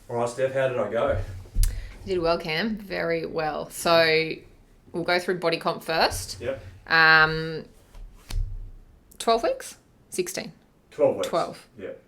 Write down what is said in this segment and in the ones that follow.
All right, Steph, how did I go? You did well, Cam. Very well. So we'll go through body comp first. Yep. Um, 12 weeks? 16. 12 weeks. 12. Yep.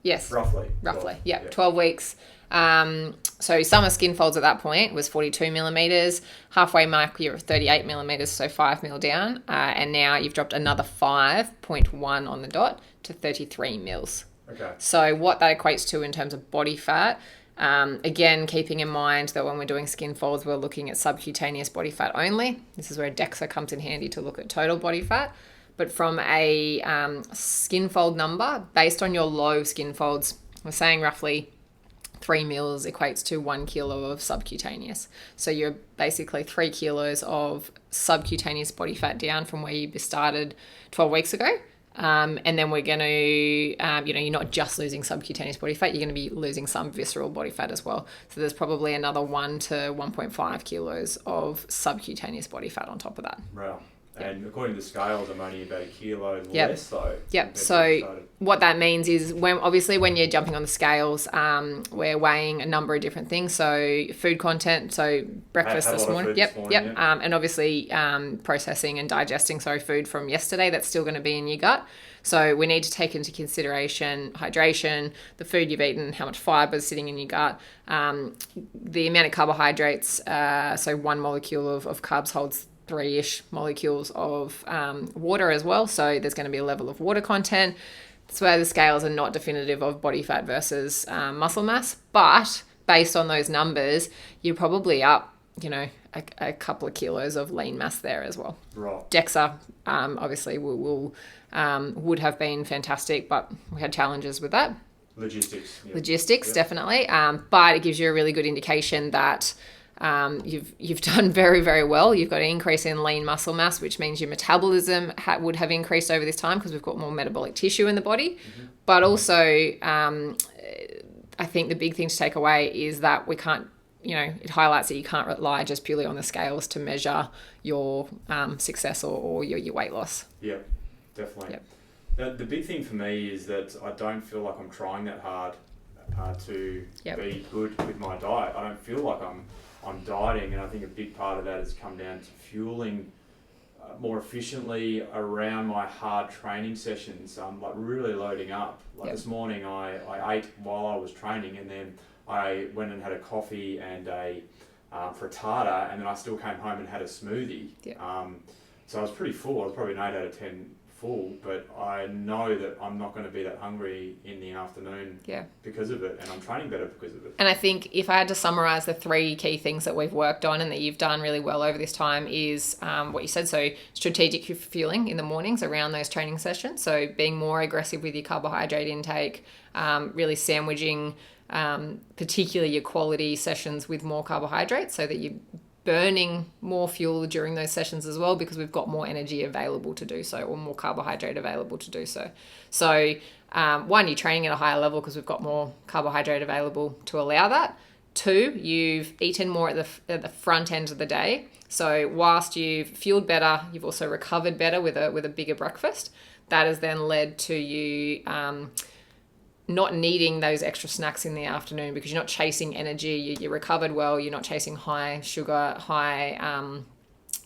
Yes. Roughly. 12. Roughly. Yeah. Yep. 12 weeks. So summer skin folds at that point was 42 millimeters. Halfway mark, you're at 38 millimeters, so 5 mil down. And now you've dropped another 5.1 on the dot to 33 mils. Okay. So what that equates to in terms of body fat, again, keeping in mind that when we're doing skin folds, we're looking at subcutaneous body fat only. This is where DEXA comes in handy to look at total body fat. But from a skin fold number, based on your low skin folds, we're saying roughly 3 mils equates to 1 kilo of subcutaneous. So you're basically 3 kilos of subcutaneous body fat down from where you started 12 weeks ago. And then we're going to, you're not just losing subcutaneous body fat, you're going to be losing some visceral body fat as well. So there's probably another 1 to 1.5 kilos of subcutaneous body fat on top of that. Wow. Yep. And according to the scales, I'm only about a kilo Yep. less though. Yep. So what that means is when you're jumping on the scales, we're weighing a number of different things. So food content, so breakfast Had a this lot of morning. food Yep. this morning, Yep. yeah. And obviously processing and digesting, food from yesterday, that's still going to be in your gut. So we need to take into consideration hydration, the food you've eaten, how much fiber is sitting in your gut, the amount of carbohydrates. So 1 molecule of carbs holds 3-ish molecules of water as well. So there's going to be a level of water content. That's where the scales are not definitive of body fat versus muscle mass. But based on those numbers, you're probably up, a couple of kilos of lean mass there as well. Right. DEXA obviously would have been fantastic, but we had challenges with that. Logistics. Yep. Logistics, Yep. definitely. But it gives you a really good indication that you've done very, very well. You've got an increase in lean muscle mass, which means your metabolism would have increased over this time because we've got more metabolic tissue in the body. Mm-hmm. But also, I think the big thing to take away is that we can't, it highlights that you can't rely just purely on the scales to measure your success or your weight loss. Yeah, definitely. Yep. The big thing for me is that I don't feel like I'm trying that hard to Yep. be good with my diet. I don't feel like I'm dieting, and I think a big part of that has come down to fueling more efficiently around my hard training sessions. Like really loading up. Like Yep. this morning, I ate while I was training, and then I went and had a coffee and a frittata, and then I still came home and had a smoothie. Yep. So I was pretty full. I was probably an 8 out of 10 full, but I know that I'm not going to be that hungry in the afternoon because of it, and I'm training better because of it. And I think if I had to summarize the 3 key things that we've worked on and that you've done really well over this time is what you said. So strategic fueling in the mornings around those training sessions. So being more aggressive with your carbohydrate intake, really sandwiching particularly your quality sessions with more carbohydrates so that you're burning more fuel during those sessions as well, because we've got more energy available to do so, or more carbohydrate available to do so. So one, you're training at a higher level because we've got more carbohydrate available to allow that. 2, you've eaten more at the front end of the day. So whilst you've fueled better, you've also recovered better with a bigger breakfast. That has then led to you not needing those extra snacks in the afternoon because you're not chasing energy. You recovered well. You're not chasing high sugar, high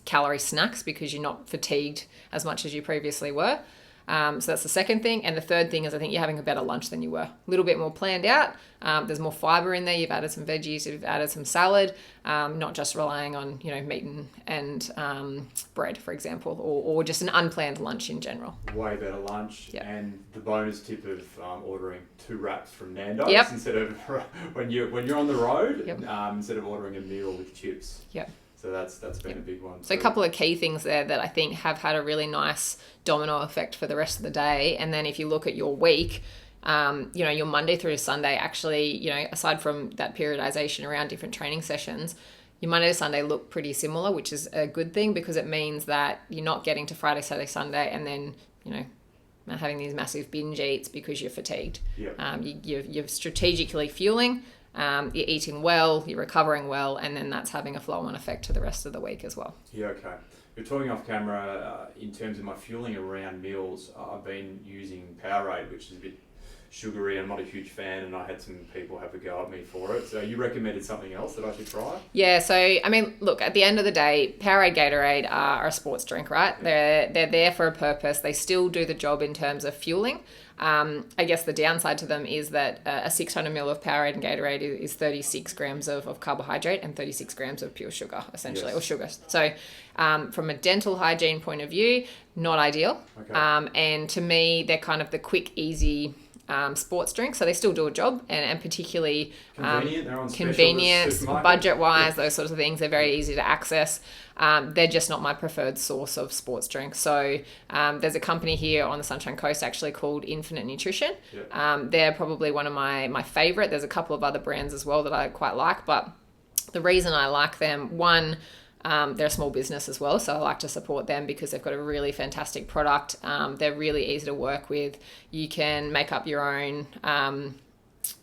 calorie snacks because you're not fatigued as much as you previously were. So that's the second thing. And the third thing is I think you're having a better lunch than you were. A little bit more planned out. There's more fiber in there. You've added some veggies. You've added some salad. Not just relying on meat and bread, for example, or just an unplanned lunch in general. Way better lunch. Yep. And the bonus tip of ordering 2 wraps from Nando's Yep. instead of when you're on the road, Yep. Instead of ordering a meal with chips. Yep. So that's been a big one. So a couple of key things there that I think have had a really nice domino effect for the rest of the day. And then if you look at your week, your Monday through to Sunday, actually, aside from that periodization around different training sessions, your Monday to Sunday look pretty similar, which is a good thing because it means that you're not getting to Friday, Saturday, Sunday, and then, having these massive binge eats because you're fatigued. Yep. You're strategically fueling. You're eating well, you're recovering well, and then that's having a flow-on effect to the rest of the week as well. Yeah, okay. You're talking off camera in terms of my fueling around meals. I've been using Powerade, which is a bit sugary. I'm not a huge fan, and I had some people have a go at me for it. So you recommended something else that I should try? Yeah, so I mean, look, at the end of the day, Powerade, Gatorade are a sports drink, right? They're there for a purpose. They still do the job in terms of fueling. I guess the downside to them is that a 600 ml of Powerade and Gatorade is 36 grams of carbohydrate and 36 grams of pure sugar, essentially, or sugar. So from a dental hygiene point of view, not ideal. Okay. And to me, they're kind of the quick, easy sports drinks. So they still do a job, and particularly convenient, budget-wise, those sorts of things. They're very easy to access. They're just not my preferred source of sports drinks. So there's a company here on the Sunshine Coast actually called Infinite Nutrition. Yep. They're probably one of my favorite. There's a couple of other brands as well that I quite like, but the reason I like them, one, they're a small business as well, so I like to support them because they've got a really fantastic product. They're really easy to work with. You can make up your own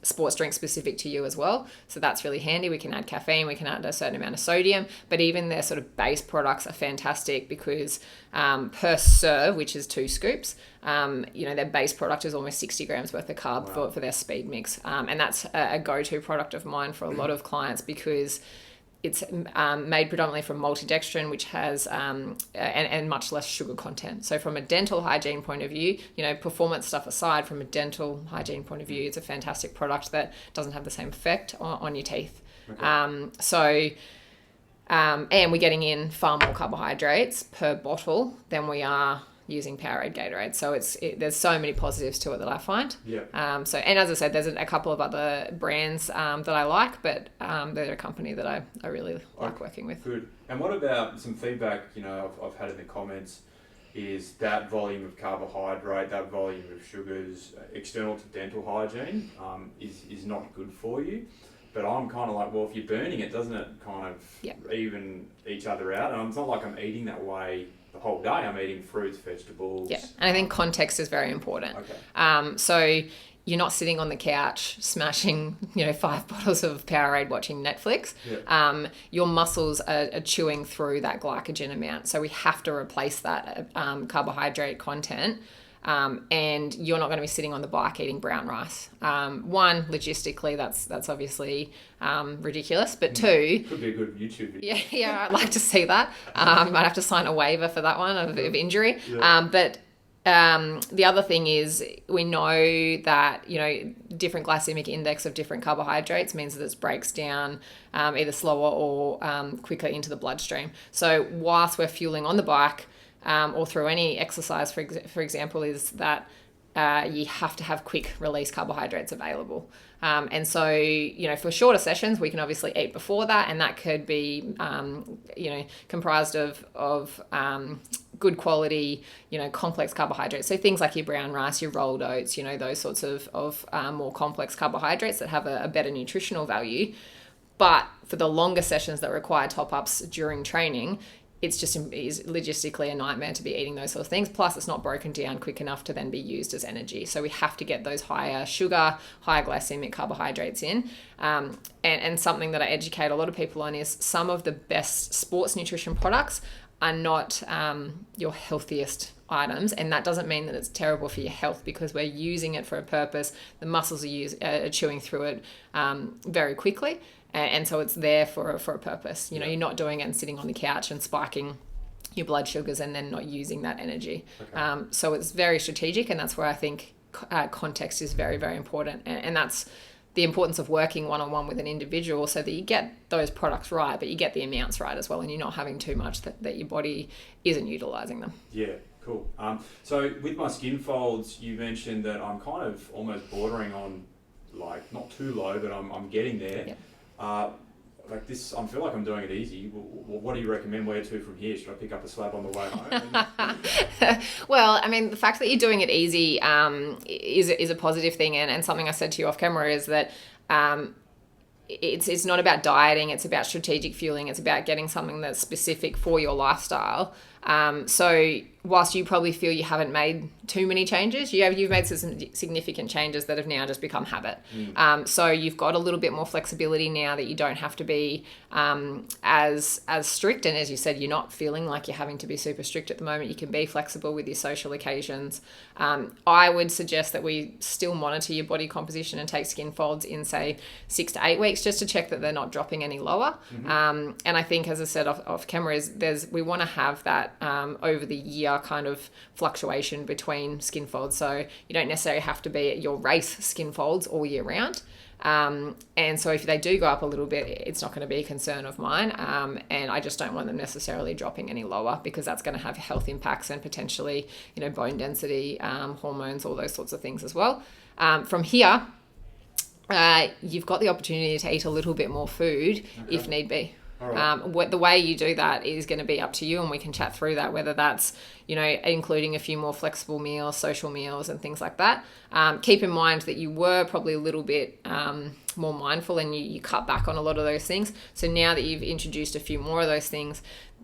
sports drink specific to you as well, so that's really handy. We can add caffeine, we can add a certain amount of sodium, but even their sort of base products are fantastic because per serve, which is 2 scoops, their base product is almost 60 grams worth of carb for their speed mix, and that's a go-to product of mine for a lot of clients because it's made predominantly from maltodextrin, which has and much less sugar content. So from a dental hygiene point of view, performance stuff aside, from a dental hygiene point of view, it's a fantastic product that doesn't have the same effect on your teeth. Okay. And we're getting in far more carbohydrates per bottle than we are using Powerade, Gatorade. So there's so many positives to it that I find. Yeah. And as I said, there's a couple of other brands that I like, but they're a company that I really like working with. Good. And what about some feedback, I've had in the comments, is that volume of carbohydrate, that volume of sugars, external to dental hygiene, is not good for you. But I'm kind of like, well, if you're burning it, doesn't it kind of even each other out? And it's not like I'm eating that way the whole day. I'm eating fruits, vegetables. Yeah, and I think context is very important. Okay. So you're not sitting on the couch smashing, 5 bottles of Powerade watching Netflix. Yeah. Your muscles are chewing through that glycogen amount. So we have to replace that carbohydrate content. And you're not going to be sitting on the bike eating brown rice. One, logistically, that's obviously ridiculous. But two, could be a good YouTube video. Yeah, I'd like to see that. I'd have to sign a waiver for that one of injury. Yeah. But the other thing is we know that different glycemic index of different carbohydrates means that it breaks down either slower or quicker into the bloodstream. So whilst we're fueling on the bike, or through any exercise, for example, is that you have to have quick release carbohydrates available. And so, for shorter sessions, we can obviously eat before that, and that could be, comprised of good quality, complex carbohydrates. So things like your brown rice, your rolled oats, those sorts of more complex carbohydrates that have a better nutritional value. But for the longer sessions that require top-ups during training, it's just is logistically a nightmare to be eating those sort of things. Plus, it's not broken down quick enough to then be used as energy. So we have to get those higher sugar, higher glycemic carbohydrates in. And something that I educate a lot of people on is some of the best sports nutrition products are not your healthiest items, and that doesn't mean that it's terrible for your health because we're using it for a purpose. The muscles are chewing through it very quickly. And so it's there for a purpose. You're not doing it and sitting on the couch and spiking your blood sugars and then not using that energy. Okay. So it's very strategic, and that's where I think context is very, very important. And that's the importance of working one-on-one with an individual so that you get those products right, but you get the amounts right as well, and you're not having too much that your body isn't utilising them. Yeah, cool. So with my skin folds, you mentioned that I'm kind of almost bordering on, like, not too low, but I'm getting there. Yeah. Like this, I feel like I'm doing it easy. What do you recommend? Where to from here? Should I pick up a slab on the way home? Well, I mean, the fact that you're doing it easy is a positive thing, and something I said to you off camera is that it's not about dieting. It's about strategic fueling. It's about getting something that's specific for your lifestyle. So whilst you probably feel you haven't made too many changes, you've made some significant changes that have now just become habit. So you've got a little bit more flexibility now that you don't have to be as strict. And as you said, you're not feeling like you're having to be super strict at the moment. You can be flexible with your social occasions. I would suggest that we still monitor your body composition and take skin folds in, say, 6 to 8 weeks, just to check that they're not dropping any lower. And I think, as I said off camera, we want to have that over the year kind of fluctuation between skin folds. So you don't necessarily have to be at your race skin folds all year round. And so if they do go up a little bit, it's not going to be a concern of mine. And I just don't want them necessarily dropping any lower, because that's going to have health impacts and potentially, bone density, hormones, all those sorts of things as well. From here, you've got the opportunity to eat a little bit more food if need be. Right. The way you do that is going to be up to you, and we can chat through that, whether that's, including a few more flexible meals, social meals and things like that. Keep in mind that you were probably a little bit more mindful, and you cut back on a lot of those things. So now that you've introduced a few more of those things,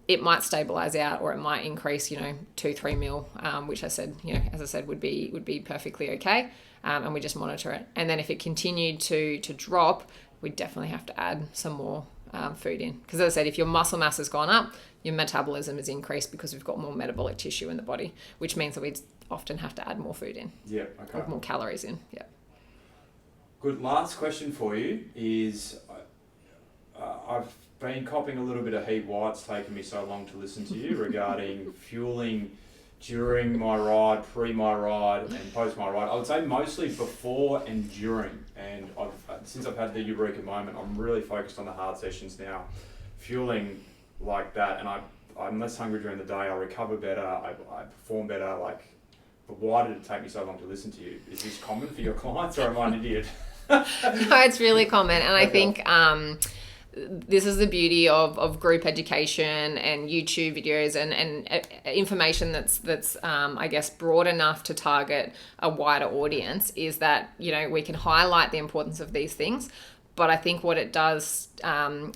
it might stabilize out, or it might increase, 2-3 mil, which I said, as I said, would be perfectly okay. And we just monitor it. And then if it continued to drop, we'd definitely have to add some more food in, because as I said, if your muscle mass has gone up, your metabolism has increased because we've got more metabolic tissue in the body, which means that we often have to add more food in. Yeah, okay. Or more calories in. Yeah. Good. Last question for you is, I've been copping a little bit of heat why it's taken me so long to listen to you regarding fueling during my ride, pre my ride, and post my ride. I would say mostly before and during. And since I've had the Eureka moment, I'm really focused on the hard sessions now, fueling like that. And I'm less hungry during the day. I recover better. I perform better. But why did it take me so long to listen to you? Is this common for your clients, or am I an idiot? No, it's really common, and I think this is the beauty of group education and YouTube videos and information that's I guess broad enough to target a wider audience, is that we can highlight the importance of these things. But I think what it does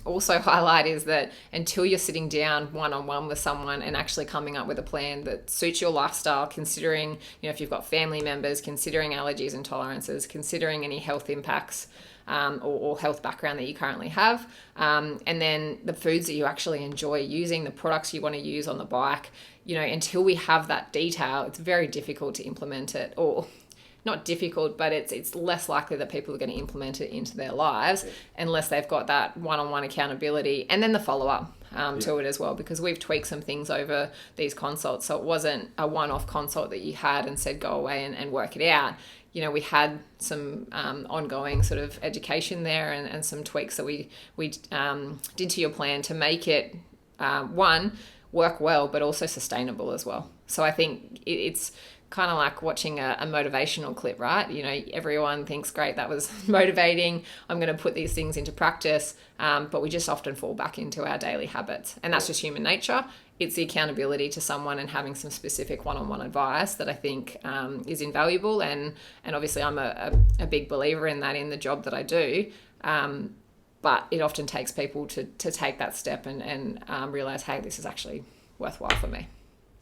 also highlight is that until you're sitting down one-on-one with someone and actually coming up with a plan that suits your lifestyle, considering if you've got family members, considering allergies and tolerances, considering any health impacts, or health background that you currently have, and then the foods that you actually enjoy using, the products you want to use on the bike, until we have that detail, it's very difficult to implement it, or not difficult, but it's less likely that people are going to implement it into their lives unless they've got that one-on-one accountability, and then the follow-up to it as well, because we've tweaked some things over these consults. So it wasn't a one-off consult that you had and said, go away and work it out. We had some ongoing sort of education there and some tweaks that we did to your plan to make it, one, work well, but also sustainable as well. So I think it's kind of like watching a motivational clip, right? Everyone thinks, great, that was motivating, I'm going to put these things into practice, but we just often fall back into our daily habits, and that's just human nature. It's the accountability to someone and having some specific one-on-one advice that I think is invaluable, and obviously I'm a big believer in that in the job that I do, but it often takes people to take that step and realise, hey, this is actually worthwhile for me.